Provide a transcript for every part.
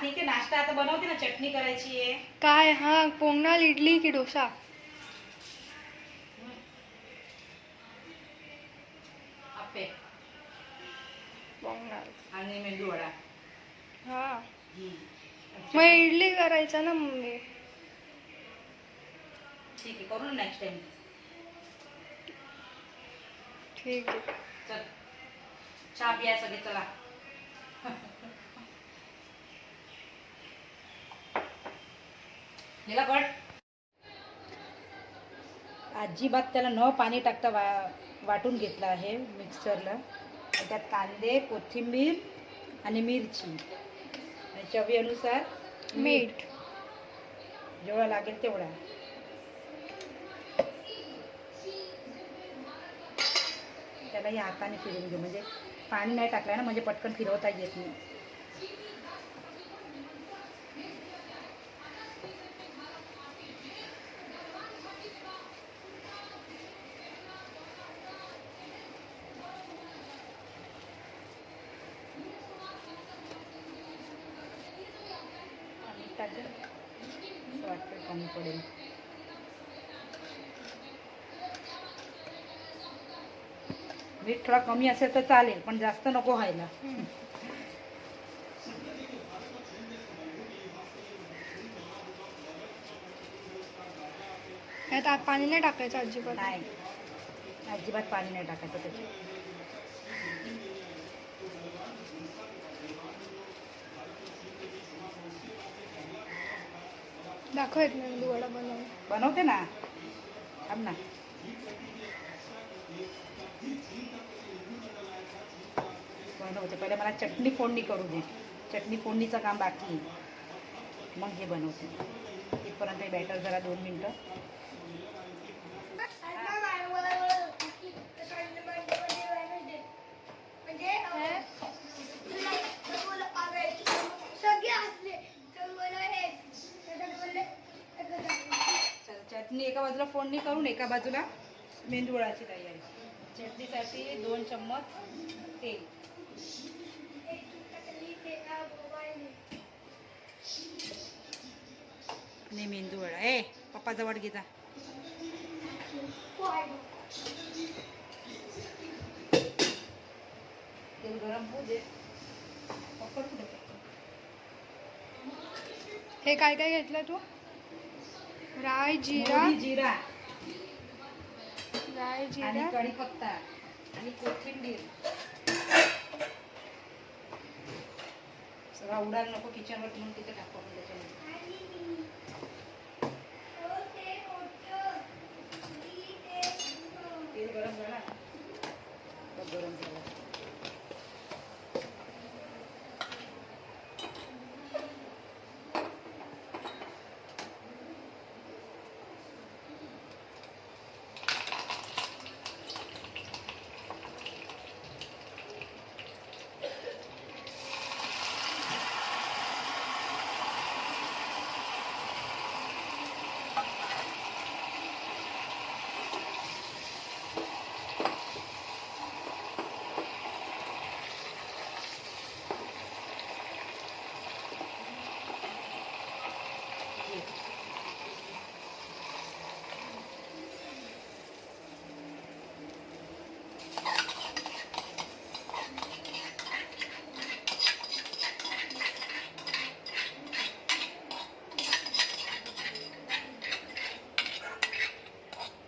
ठीक आहे. नाश्ता आता बनवते ना, चटणी करायची आहे. काय? हा, पोंगल, इडली की डोसा? आप्पे पोंगल. आणि मेंदू वडा. हा, मग चटणी. इडली करायचं ना मम्मी. ठीक आहे, करू ना नेक्स्ट टाइम. ठीक आहे. चल, चहा पिया सगळे, चला. गेला कट. अजिबात त्याला न पाणी टाकता वाटून घेतलं आहे मिक्सरला. त्यात कांदे, कोथिंबीर आणि मिरची आणि चवीनुसार मीठ. जेवढा लागेल तेवढा. त्याला या हाताने फिरवून घे, म्हणजे पाणी नाही टाकलं ना, म्हणजे पटकन फिरवता येत नाही. पाणी टाकलं असं वाटतं कमी पडेल. मीठ थोडा कमी असेल तर चालेल, पण जास्त नको व्हायला. यात पाणी नाही टाकायचं अजिबात. नाही, अजिबात पाणी नाही टाकायचं त्याच्यात. दाखव एक मेंदू वडा बनवून. बनवते ना, थांब ना. बनवते, पहिले मला चटणी फोडणी करू दे. चटणी फोडणीचं काम बाकी आहे, मग हे बनवते. तिथपर्यंत हे बॅटर जरा 2 मिनटं. चटणी एका बाजूला फोडणी करून एका बाजूला मेंदूवडाची तयारी. चटणीसाठी 2 चम्मच तेल. आणि मेंदूवडा. पप्पा जवळ घे जा. तेल गरम होऊ दे. पप्पा कुठे? हे काय काय घेतलं तू? राई, जिरा, मोहरी, जिरा राई, आणि जिरा, कढीपत्ता आणि कोथिंबीर. सगळा उडायला नको किचनवर, म्हणून तिथे टाकू आपण त्याच्यामध्ये. तेल गरम झाला, गरम झाला.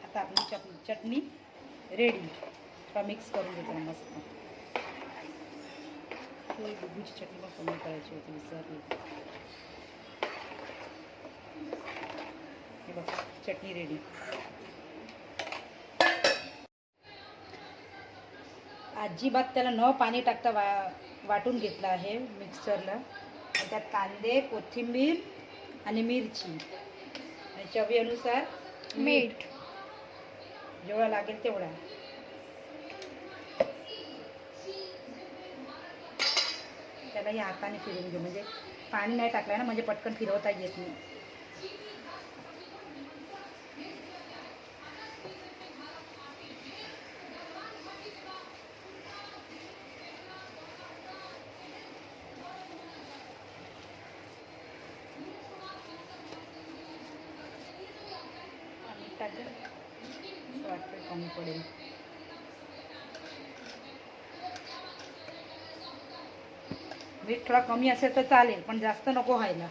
आता आपली चटणी रेडी. थोडा मिक्स करून घेतो मस्त. डुबूची चटणी पण कमी करायची होती, विसरली. हे बघ, चटणी रेडी. अजिबात त्याला न पाणी टाकता वाटून घेतलं आहे मिक्सरला. त्यात कांदे, कोथिंबीर आणि मिरची आणि चवीनुसार मीठ. जेवढा लागेल तेवढा. त्याला या हाताने फिरवून घे, म्हणजे पाणी नाही टाकलं ना, म्हणजे पटकन फिरवता येत नाही. टाकेल असं वाटतं कमी पडेल. मीठ थोडा कमी असेल तर चालेल, पण जास्त नको व्हायला.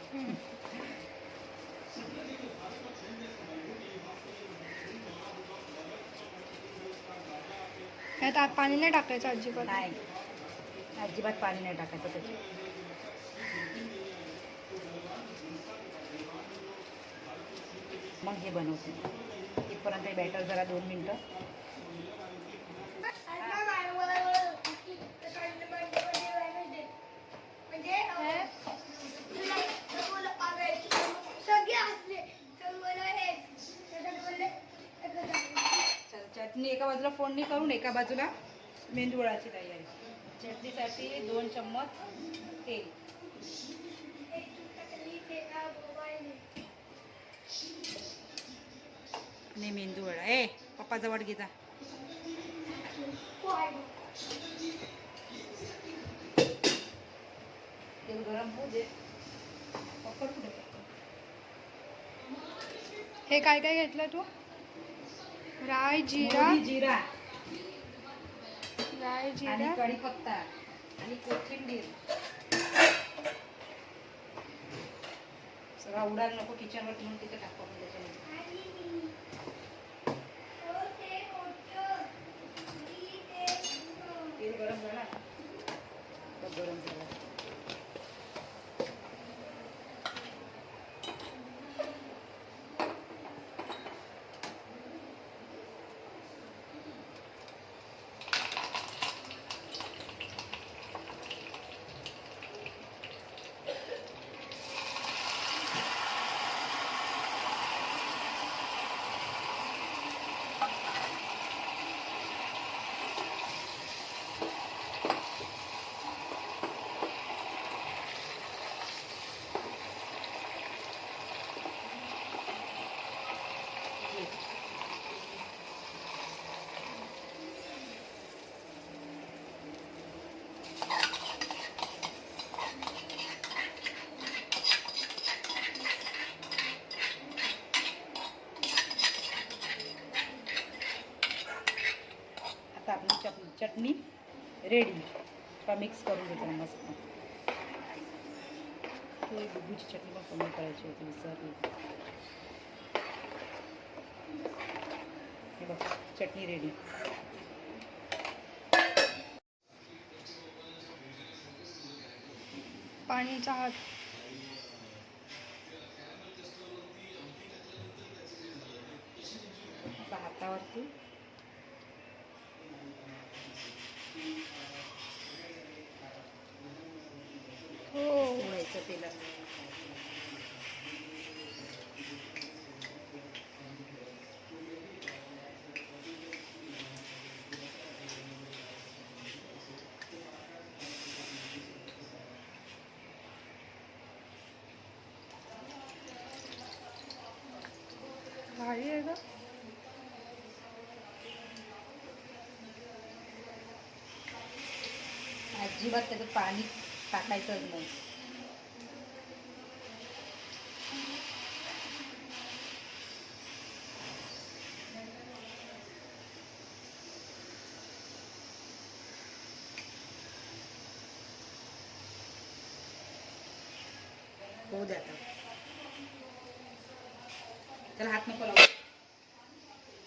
यात पाणी नाही टाकायचं अजिबात. नाही, अजिबात पाणी नाही टाकायचं त्याच्यात. मग हे बनवते. इथपर्यंत हे बॅटर जरा 2 मिनटं. चटणी एका बाजूला फोडणी करून एका बाजूला मेंदुवडाची तयारी. चटणीसाठी 2 चम्मच तेल. आणि मेंदुवडा पप्पा जवळ घे जा. तेल गरम होऊ दे. पकड कुठे पकड. हे काय काय घेतलं तू? राई, जिरा, मोहरी, जिरा राई, आणि जिरा, कढीपत्ता आणि कोथिंबीर. सगळा उडायला नको किचनवर, म्हणून तिथे टाकू आपण त्याच्यामध्ये. तेल गरम झाला. गरम झाला. आता आपली चटणी रेडी. थोडा मिक्स करून घेतो मस्त. दुधीची चटणी पण कमी करायची होती, विसरली. हे बघ, चटणी रेडी. पाणीचा हात. हातावरती सोडायचं तेलात. भारी आहे का? अजिबात त्याचं पाणी टाकायचंच नाही. होऊ द्या आता. त्याला हात नको लावू.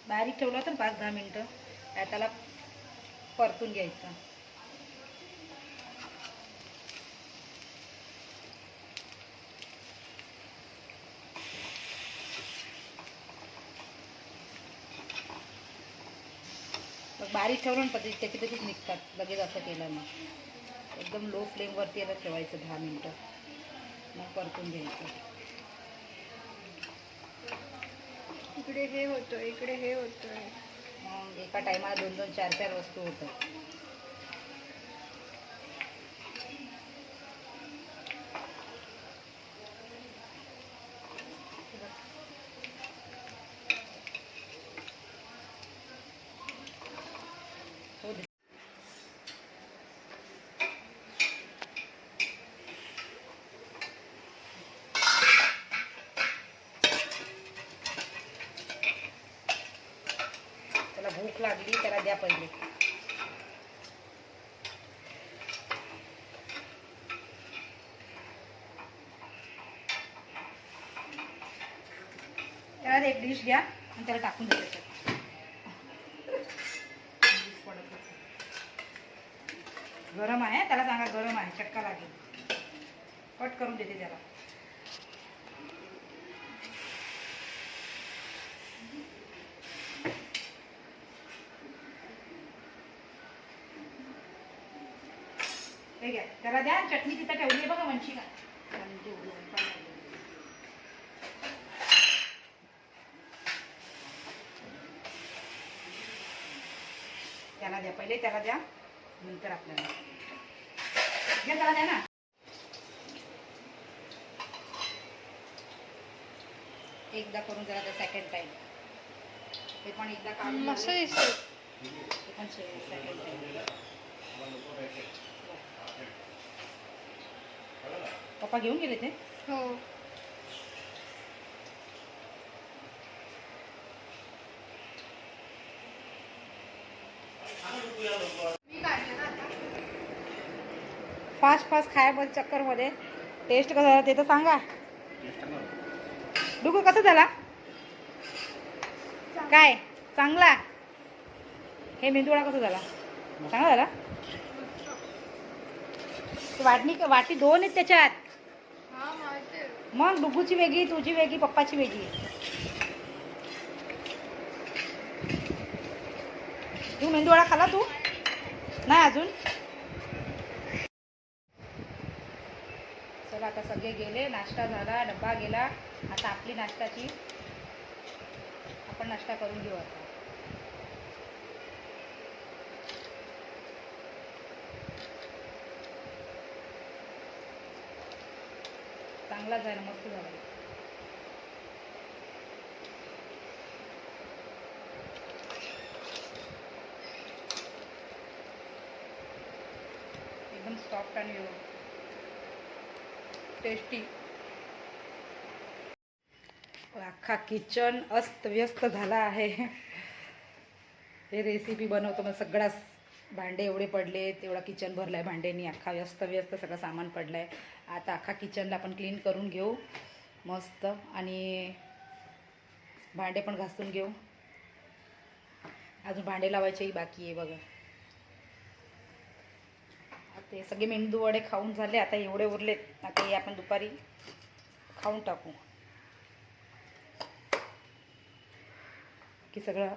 बारीक ठेवला तर 5-10 मिनटं. त्याला परतून घ्यायचं. मग बारीक ठेवलं ना त्याची त्याचीच निघतात लगेच. असं केलं ना एकदम लो फ्लेमवरती याला ठेवायचं 10 मिनटं. मग परतून घ्यायचं. इकडे हे होतं, इकडे हे होतं. मग एका टायमाला 2-2, 4-4 वस्तू होतात. हो दे. भूक लागली, त्याला द्या पहिले. त्याला एक डिश द्या आणि त्याला टाकून द्या त्याच्यात. गरम आहे, त्याला सांगा गरम आहे, चटका लागेल. कट करून देते त्याला. हे घ्या, त्याला द्या. चटणी तिथं ठेवली आहे बघा वंशिका. त्याला द्या पहिले, त्याला द्या, नंतर आपल्याला घ्या. त्याला द्या ना. एकदा करून जरा त्या सेकंड टाइम ते पण एकदा काढून मस्त दिसत. ते पण सेकंड टाइम. पप्पा घेऊन गेले ते. हो. फास्ट फास्ट खायमध्ये चक्करमध्ये टेस्ट कसं झाला ते तर सांगा. डुगू कसं झाला? काय चांगला? हे मेंदूवडा कसा झाला? चांगला झाला? वाटी 2 आहेत त्याच्यात. मग डुगूची वेगळी, तुझी वेगळी, पप्पाची वेगळी. तू मेंदूवडा खाला? तू नाही अजून? चला आता सगळे गेले, नाश्ता झाला, डब्बा गेला. आता आपली नाश्त्याची आपण नाश्ता करून घेऊ. आता चांगला झाला, मस्त झाला. एकदम सॉफ्ट आणि टेस्टी. अख्खा किचन अस्त व्यस्त झाला आहे. हे रेसिपी बनवतो मग सगळा भांडे एवढे पडले, तेवढा किचन भरलाय भांड्यांनी. अख्खा व्यस्त व्यस्त सगळं सामान पडलंय. आता अख्खा किचनला आपण क्लीन करून घेऊ मस्त, आणि भांडे पण घासून घेऊ. अजून भांडे लावायचेही बाकी आहे बघा. ते सगळे मेंदू वडे खाऊन झाले, आता एवढे उरलेत. आता हे आपण दुपारी खाऊन टाकू की सगळं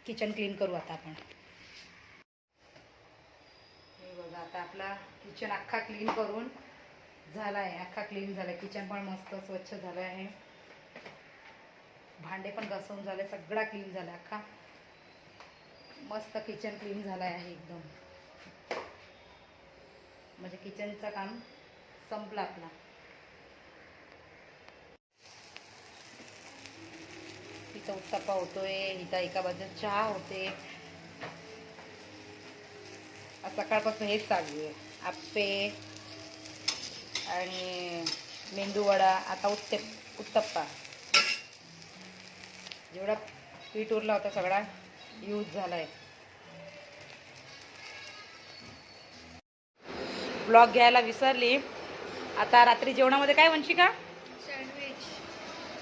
किचन क्लीन करू आता आपण. हे बघा, आता आपला किचन अख्खा क्लीन करून झाला आहे. अख्खा क्लीन झाला. किचन पण मस्त स्वच्छ झालं आहे. भांडे पण घासून झाले, सगळा क्लीन झाला. अख्खा मस्त किचन क्लीन झालं आहे एकदम. म्हणजे किचनचं काम संपलं आपला. इथं उत्तप्पा होतोय, इथं एका बाजूला चहा होते. सकाळपासून हेच चालू आहे. आप्पे आणि मेंदूवडा, आता उत्तप्पा. जेवढा पीठ उरला होता सगळा यूज झालाय. ब्लॉग घ्यायला विसरली. आता रात्री जेवणामध्ये काय वंशिका? सँडविच.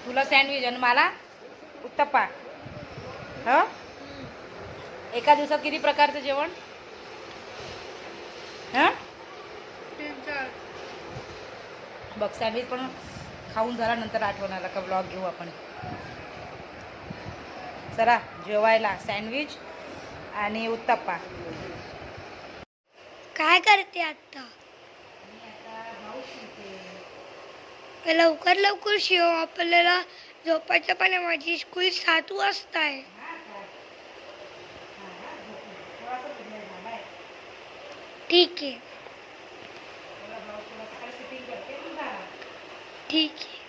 तुला सँडविच आणि मला उत्तप्पा. ह एका दिवसात किती प्रकारचं जेवण? हां बघ, सँडविच पण खाऊन झाला. नंतर आठवण आला का ब्लॉग घेऊ आपण. चला जेवायला. सँडविच आणि उत्तप्पा. काय करते आता? लवकर लवकर शिव, आपल्याला झोपायचं पण आहे. माझी स्कूल 7 वाजता आहे. ठीक आहे. ठीक आहे.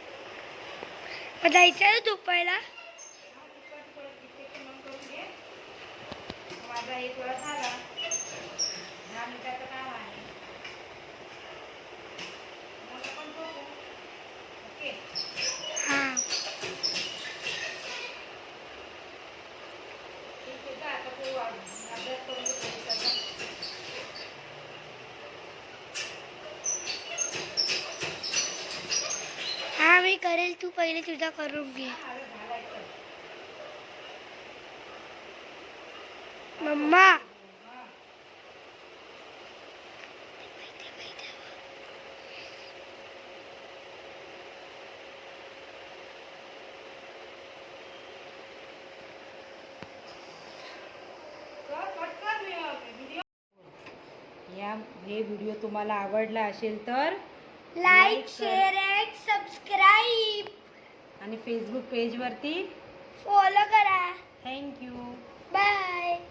मग जायचं आहे झोपायला? माझा एक वेळा झाला. 10 मिनिटाचं काम आहे. ओके. हां. ठीक आहे. करेल, तू पहिले तुझा करून घे. मम्मा हे व्हिडिओ तुम्हाला आवडला असेल तर लाईक, शेअर अँड सबस्क्राईब आणि फेसबुक पेजवरती फॉलो करा. थँक्यू. बाय.